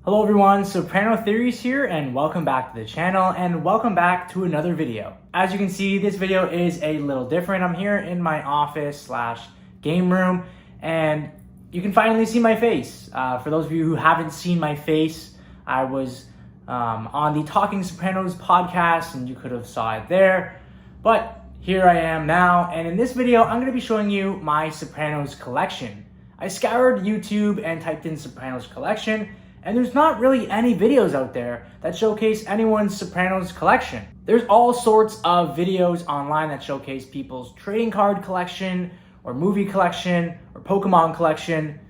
Hello everyone, Soprano Theories here, and welcome back to the channel, and welcome back to another video. As you can see, this video is a little different. I'm here in my office slash game room, and you can finally see my face. For those of you who haven't seen my face, I was on the Talking Sopranos podcast, and you could have saw it there. But here I am now, and in this video, I'm going to be showing you my Sopranos collection. I scoured YouTube and typed in Sopranos collection, and there's not really any videos out there that showcase anyone's Sopranos collection. There's all sorts of videos online that showcase people's trading card collection, or movie collection, or Pokemon collection.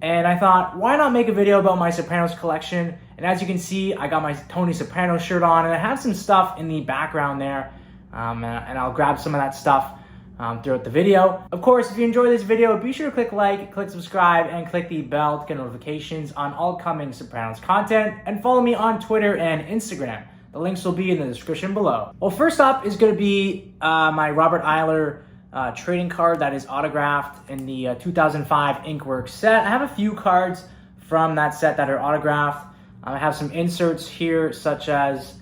And I thought, why not make a video about my Sopranos collection? And as you can see, I got my Tony Soprano shirt on, and I have some stuff in the background there. And I'll grab some of that stuff throughout the video. Of course, if you enjoy this video, be sure to click like, click subscribe, and click the bell to get notifications on all coming Sopranos content, and follow me on Twitter and Instagram. The links will be in the description below. Well, first up is going to be my Robert Eiler trading card that is autographed in the 2005 Inkworks set. I have a few cards from that set that are autographed. I have some inserts here, such as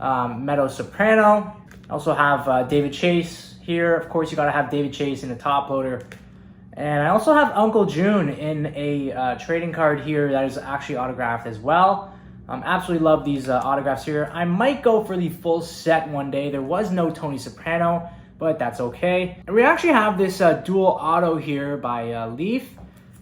Meadow Soprano. I also have David Chase here. Of course, you gotta have David Chase in the top loader. And I also have Uncle June in a trading card here that is actually autographed as well. Absolutely love these autographs here. I might go for the full set one day. There was no Tony Soprano, but that's okay. And we actually have this dual auto here by Leaf.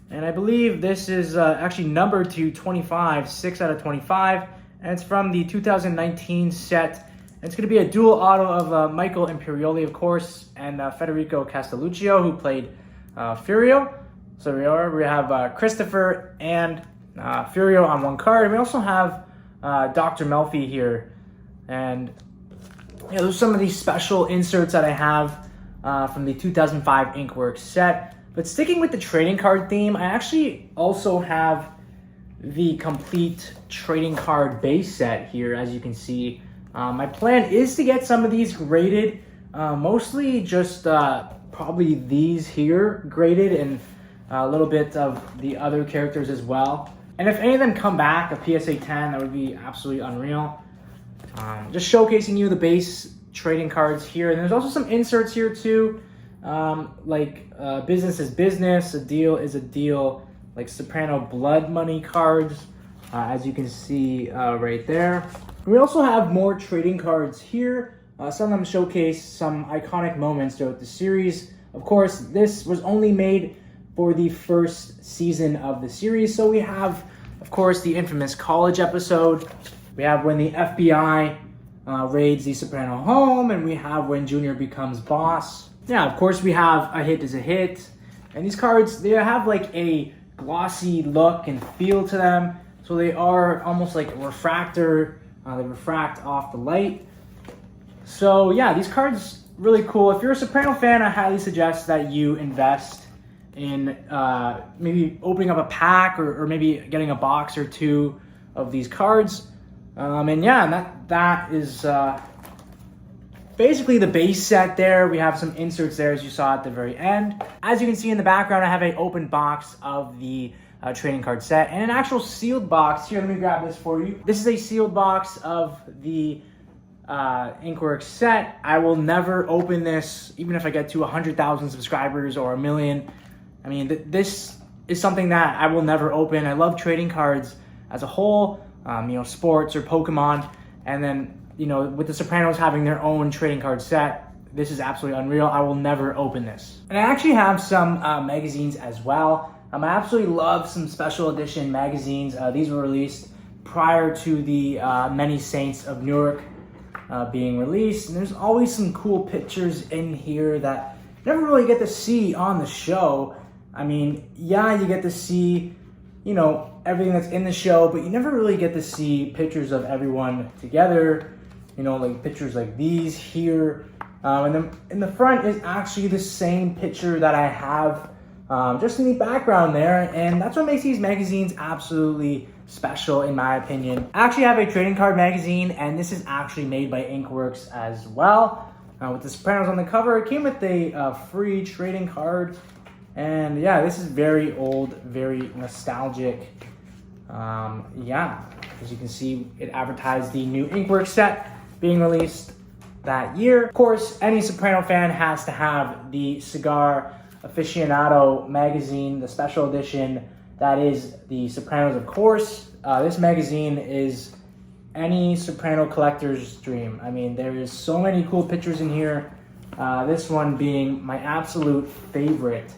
And I believe this is actually numbered to 25, 6 out of 25. And it's from the 2019 set. It's going to be a dual auto of Michael Imperioli, of course, and Federico Castelluccio, who played Furio. So we have Christopher and Furio on one card. We also have Dr. Melfi here. And yeah, those are some of these special inserts that I have from the 2005 Inkworks set. But sticking with the trading card theme, I actually also have the complete trading card base set here, as you can see. My plan is to get some of these graded, mostly just probably these here graded, and a little bit of the other characters as well. And if any of them come back, a PSA 10, that would be absolutely unreal. Just showcasing you the base trading cards here. And there's also some inserts here too, like business is business, a deal is a deal, like Soprano blood money cards, as you can see right there. We also have more trading cards here. Some of them showcase some iconic moments throughout the series. Of course, this was only made for the first season of the series. So we have, of course, the infamous college episode. We have when the FBI raids the Soprano home, and we have when Junior becomes boss. Yeah, of course, we have A Hit is a Hit. And these cards, they have like a glossy look and feel to them. So they are almost like a refractor. They refract off the light. So yeah, these cards really cool. If you're a Soprano fan, I highly suggest that you invest in maybe opening up a pack, or maybe getting a box or two of these cards. And yeah, that is basically the base set there. We have some inserts there, as you saw at the very end. As you can see in the background, I have an open box of the trading card set, and an actual sealed box. Here, let me grab this for you. This is a sealed box of the Inkworks set. I will never open this, even if I get to 100,000 subscribers or 1 million. I mean, this is something that I will never open. I love trading cards as a whole, sports or Pokemon. And then, with the Sopranos having their own trading card set, this is absolutely unreal. I will never open this. And I actually have some magazines as well. I absolutely love some special edition magazines. These were released prior to the Many Saints of Newark being released. And there's always some cool pictures in here that you never really get to see on the show. I mean, yeah, you get to see, everything that's in the show, but you never really get to see pictures of everyone together. Like pictures like these here. And then in the front is actually the same picture that I have just in the background there, and that's what makes these magazines absolutely special, in my opinion. I actually have a trading card magazine, and this is actually made by Inkworks as well. With the Sopranos on the cover, it came with a free trading card, and yeah, this is very old, very nostalgic. Yeah, as you can see, it advertised the new Inkworks set being released that year. Of course, any Soprano fan has to have the Cigar Aficionado magazine, the special edition that is the Sopranos, of course. This magazine is any Soprano collector's dream. I mean, there is so many cool pictures in here. This one being my absolute favorite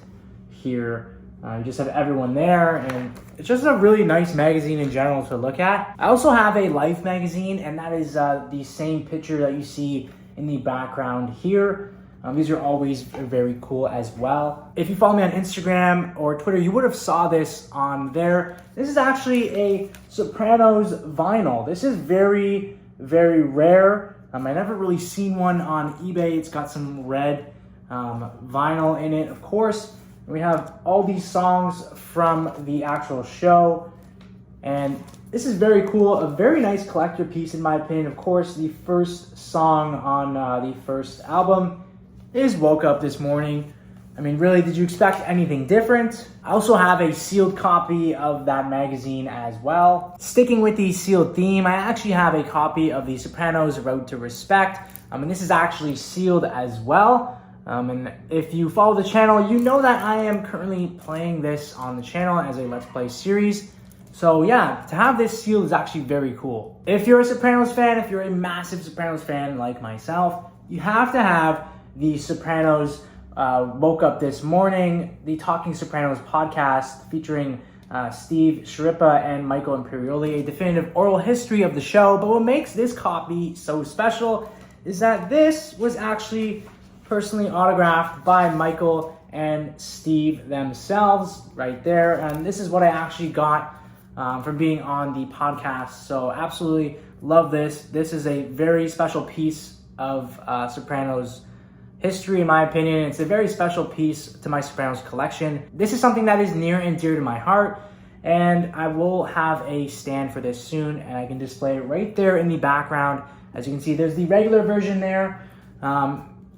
here. You just have everyone there, and it's just a really nice magazine in general to look at. I also have a Life magazine, and that is the same picture that you see in the background here. These are always very cool as well. If you follow me on Instagram or Twitter, you would have saw this on there. This is actually a Sopranos vinyl. This is very, very rare. I never really seen one on eBay. It's got some red vinyl in it, of course. We have all these songs from the actual show, and this is very cool, a very nice collector piece in my opinion. Of course, the first song on the first album is Woke Up This Morning. I mean, really, did you expect anything different? I also have a sealed copy of that magazine as well. Sticking with the sealed theme, I actually have a copy of the Sopranos Road to Respect, and this is actually sealed as well. And if you follow the channel, you know that I am currently playing this on the channel as a Let's Play series. So yeah, to have this sealed is actually very cool. If you're a Sopranos fan, if you're a massive Sopranos fan like myself, you have to have the Sopranos Woke Up This Morning, the Talking Sopranos podcast featuring Steve Sarico and Michael Imperioli, a definitive oral history of the show. But what makes this copy so special is that this was actually personally autographed by Michael and Steve themselves right there. And this is what I actually got from being on the podcast. So absolutely love this. This is a very special piece of Sopranos history, in my opinion. It's a very special piece to my Sopranos collection. This is something that is near and dear to my heart, and I will have a stand for this soon, and I can display it right there in the background. As you can see, there's the regular version there.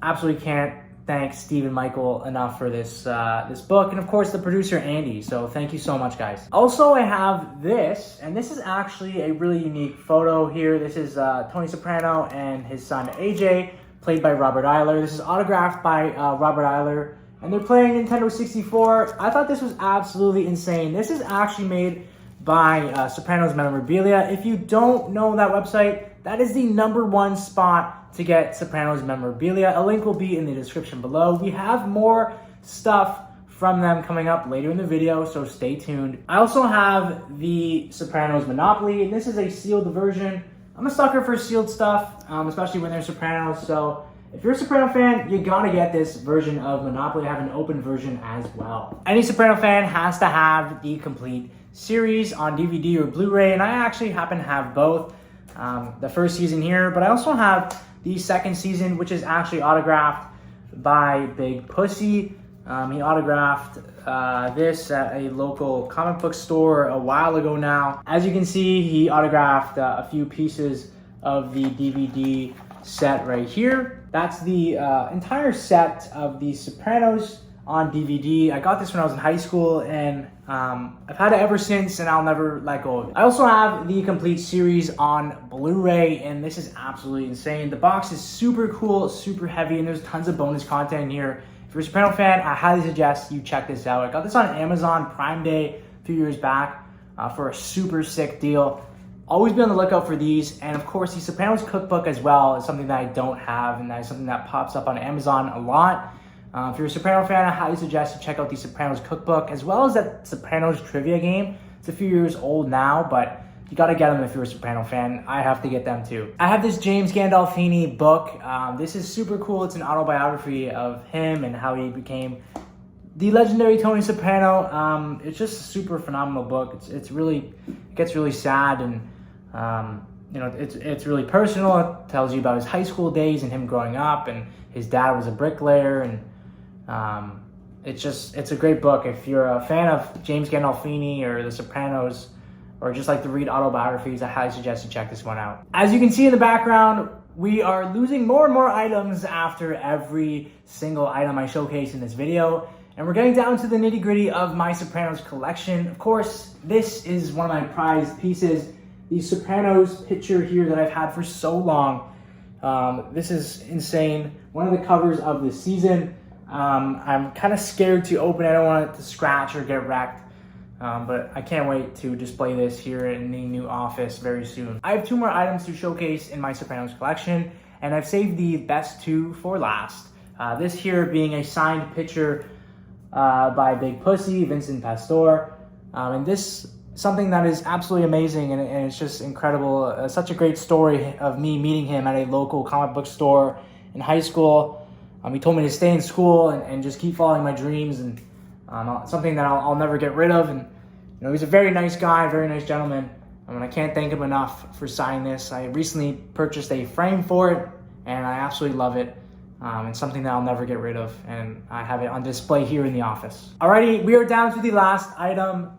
Absolutely can't thank Steve and Michael enough for this this book, and of course the producer Andy. So thank you so much, guys. Also, I have this, and this is actually a really unique photo here. This is Tony Soprano and his son AJ, played by Robert Eiler. This is autographed by Robert Eiler, and they're playing Nintendo 64. I thought this was absolutely insane. This is actually made by Sopranos Memorabilia. If you don't know that website, that is the #1 spot to get Sopranos memorabilia. A link will be in the description below. We have more stuff from them coming up later in the video, so stay tuned. I also have the Sopranos Monopoly, and this is a sealed version. I'm a sucker for sealed stuff, especially when they're Sopranos, so if you're a Soprano fan, you gotta get this version of Monopoly. I have an open version as well. Any Soprano fan has to have the complete series on DVD or Blu-ray, and I actually happen to have both. The first season here, but I also have the second season, which is actually autographed by Big Pussy. He autographed this at a local comic book store a while ago now. As you can see, he autographed a few pieces of the DVD set right here. That's the entire set of the Sopranos on DVD. I got this when I was in high school, and I've had it ever since, and I'll never let go of it. I also have the complete series on Blu-ray, and this is absolutely insane. The box is super cool, super heavy, and there's tons of bonus content in here. If you're a Soprano fan, I highly suggest you check this out. I got this on Amazon Prime Day a few years back for a super sick deal. Always be on the lookout for these, and of course the Sopranos cookbook as well is something that I don't have, and that is something that pops up on Amazon a lot. If you're a Soprano fan, I highly suggest you check out the Sopranos cookbook, as well as that Sopranos trivia game. It's a few years old now, but you gotta get them if you're a Soprano fan. I have to get them too. I have this James Gandolfini book. This is super cool. It's an autobiography of him and how he became the legendary Tony Soprano. It's just a super phenomenal book. It gets really sad, and it's really personal. It tells you about his high school days and him growing up, and his dad was a bricklayer, and it's a great book. If you're a fan of James Gandolfini or The Sopranos, or just like to read autobiographies, I highly suggest you check this one out. As you can see in the background, we are losing more and more items after every single item I showcase in this video. And we're getting down to the nitty-gritty of my Sopranos collection. Of course, this is one of my prized pieces. The Sopranos picture here that I've had for so long. This is insane. One of the covers of the season. I'm kind of scared to open it. I don't want it to scratch or get wrecked. But I can't wait to display this here in the new office very soon. I have two more items to showcase in my Sopranos collection, and I've saved the best two for last. This here being a signed picture by Big Pussy, Vincent Pastore. And this something that is absolutely amazing, and it's just incredible. Such a great story of me meeting him at a local comic book store in high school. He told me to stay in school and just keep following my dreams, and something that I'll never get rid of. And you know, he's a very nice guy, very nice gentleman. And I can't thank him enough for signing this. I recently purchased a frame for it, and I absolutely love it. It's something that I'll never get rid of, and I have it on display here in the office. Alrighty, we are down to the last item.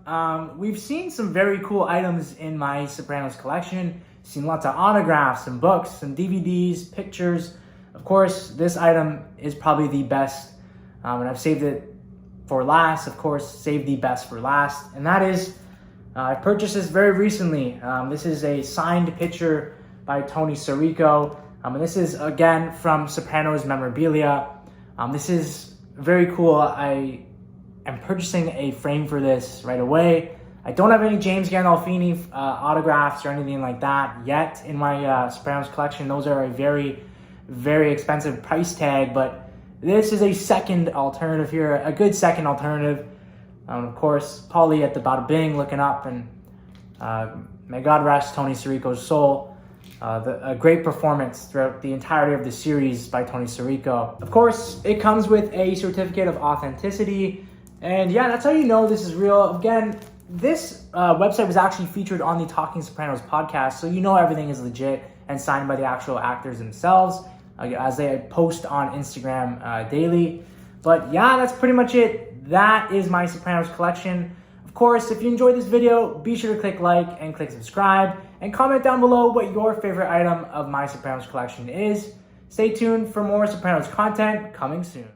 We've seen some very cool items in my Sopranos collection. Seen lots of autographs, some books, some DVDs, pictures. Of course, this item is probably the best, and I've saved it for last. Of course, save the best for last, and that is, I purchased this very recently. This is a signed picture by Tony Sarico. And this is, again, from Sopranos memorabilia. This is very cool. I am purchasing a frame for this right away. I don't have any James Gandolfini autographs or anything like that yet in my Sopranos collection. Those are a very, very expensive price tag, but this is a second alternative here, a good second alternative. Of course, Paulie at the bada bing looking up, and may God rest Tony Sirico's soul. A great performance throughout the entirety of the series by Tony Sarico. Of course, it comes with a certificate of authenticity, and yeah, that's how you know this is real. Again, this website was actually featured on the Talking Sopranos podcast, so you know everything is legit and signed by the actual actors themselves, as they post on Instagram daily. But yeah, that's pretty much it. That is my Sopranos collection. Of course, if you enjoyed this video, be sure to click like and click subscribe, and comment down below what your favorite item of my Sopranos collection is. Stay tuned for more Sopranos content coming soon.